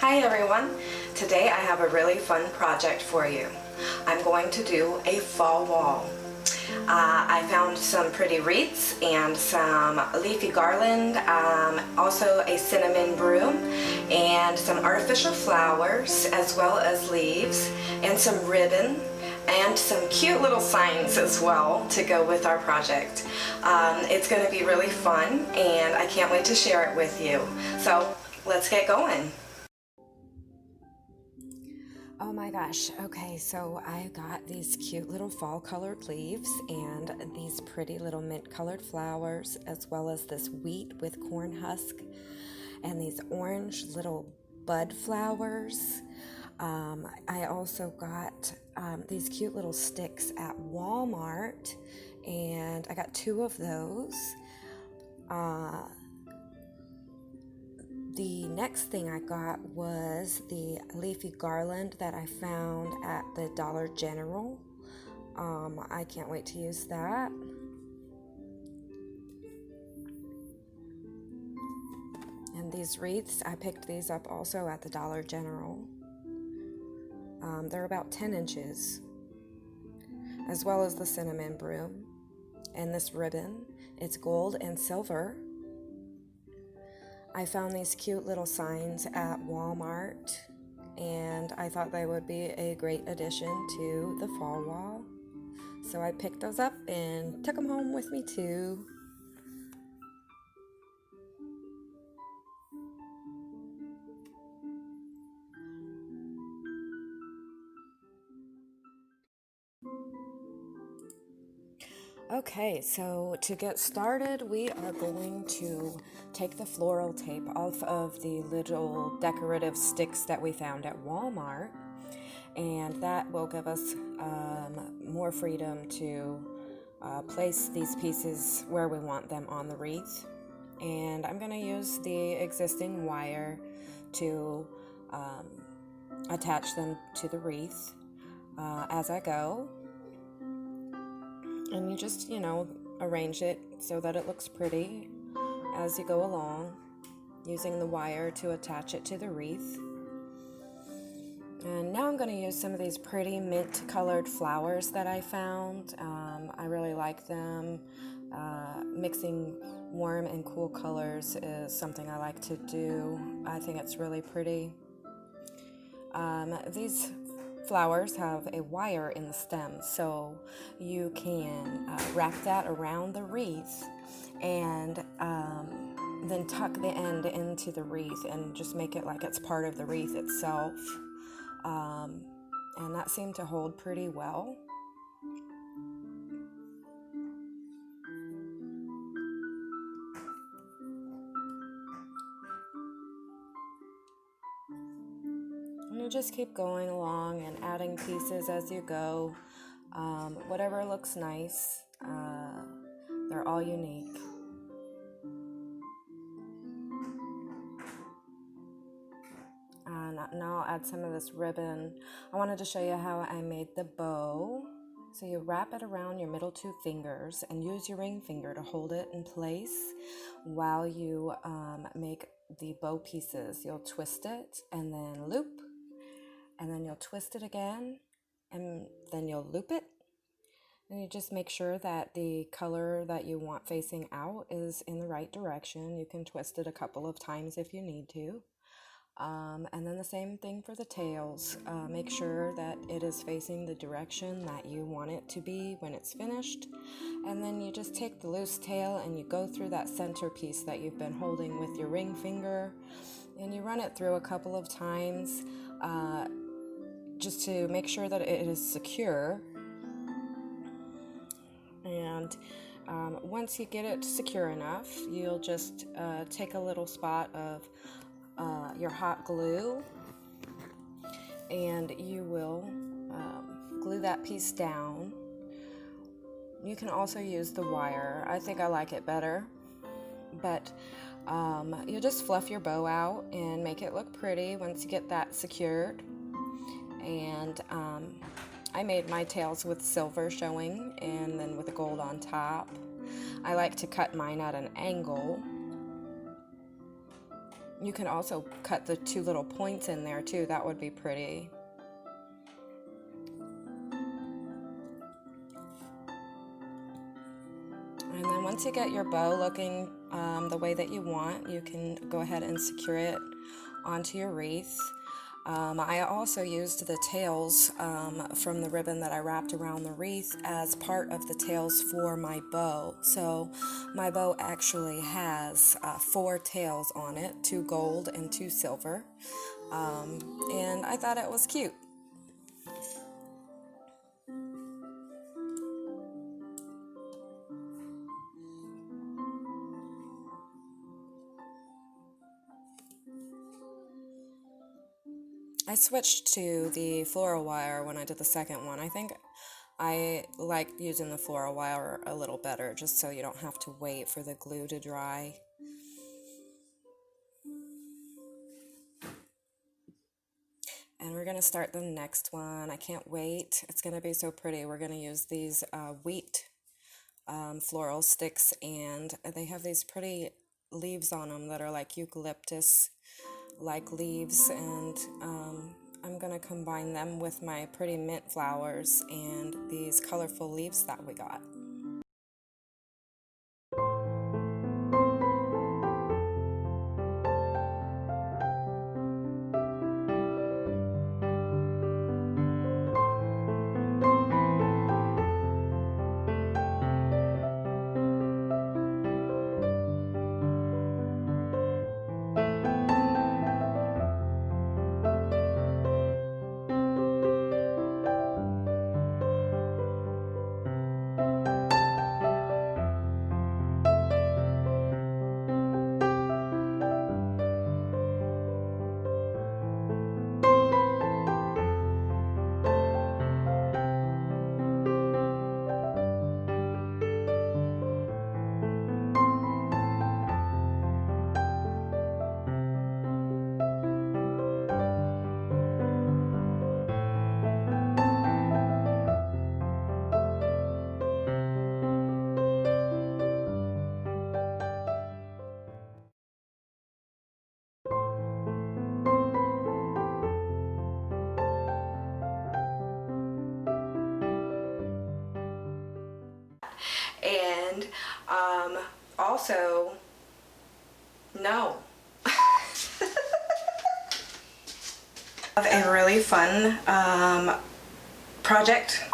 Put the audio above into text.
Hi everyone! Today I have a really fun project for you. I'm going to do a fall wall. I found some pretty wreaths and some leafy garland, also a cinnamon broom and some artificial flowers as well as leaves and some ribbon and some cute little signs as well to go with our project. It's going to be really fun and I can't wait to share it with you. So let's get going. Oh my gosh, okay, so I got these cute little fall colored leaves and these pretty little mint colored flowers, as well as this wheat with corn husk and these orange little bud flowers. I also got these cute little sticks at Walmart, and I got 2 of those. The next thing I got was the leafy garland that I found at the Dollar General. I can't wait to use that. And these wreaths, I picked these up also at the Dollar General. They're about 10 inches, as well as the cinnamon broom and this ribbon. It's gold and silver. I found these cute little signs at Walmart, and I thought they would be a great addition to the fall wall. So I picked those up and took them home with me too. Okay, so to get started, we are going to take the floral tape off of the little decorative sticks that we found at Walmart, and that will give us more freedom to place these pieces where we want them on the wreath. And I'm going to use the existing wire to attach them to the wreath as I go. And you just, arrange it so that it looks pretty as you go along, using the wire to attach it to the wreath. And now I'm going to use some of these pretty mint colored flowers that I found. I really like them. Mixing warm and cool colors is something I like to do. I think it's really pretty. These flowers have a wire in the stem, so you can wrap that around the wreath and then tuck the end into the wreath and just make it like it's part of the wreath itself. And that seemed to hold pretty well. And you just keep going along and adding pieces as you go. Whatever looks nice. They're all unique. And now I'll add some of this ribbon. I wanted to show you how I made the bow. So you wrap it around your middle 2 fingers and use your ring finger to hold it in place while you make the bow pieces. You'll twist it and then loop, and then you'll twist it again, and then you'll loop it. And you just make sure that the color that you want facing out is in the right direction. You can twist it a couple of times if you need to. And then the same thing for the tails. Make sure that it is facing the direction that you want it to be when it's finished. And then you just take the loose tail and you go through that center piece that you've been holding with your ring finger, and you run it through a couple of times just to make sure that it is secure. And once you get it secure enough, you'll just take a little spot of your hot glue, and you will glue that piece down. You can also use the wire. I think I like it better, but you'll just fluff your bow out and make it look pretty once you get that secured. And I made my tails with silver showing and then with the gold on top. I like to cut mine at an angle. You can also cut the 2 little points in there too. That would be pretty. And then once you get your bow looking the way that you want, you can go ahead and secure it onto your wreath. I also used the tails from the ribbon that I wrapped around the wreath as part of the tails for my bow. So my bow actually has 4 tails on it, 2 gold and 2 silver. And I thought it was cute. I switched to the floral wire when I did the second one. I think I like using the floral wire a little better, just so you don't have to wait for the glue to dry. And we're gonna start the next one. I can't wait. It's gonna be so pretty. We're gonna use these wheat floral sticks, and they have these pretty leaves on them that are like eucalyptus like leaves, and I'm gonna combine them with my pretty mint flowers and these colorful leaves that we got. And also, no. A really fun project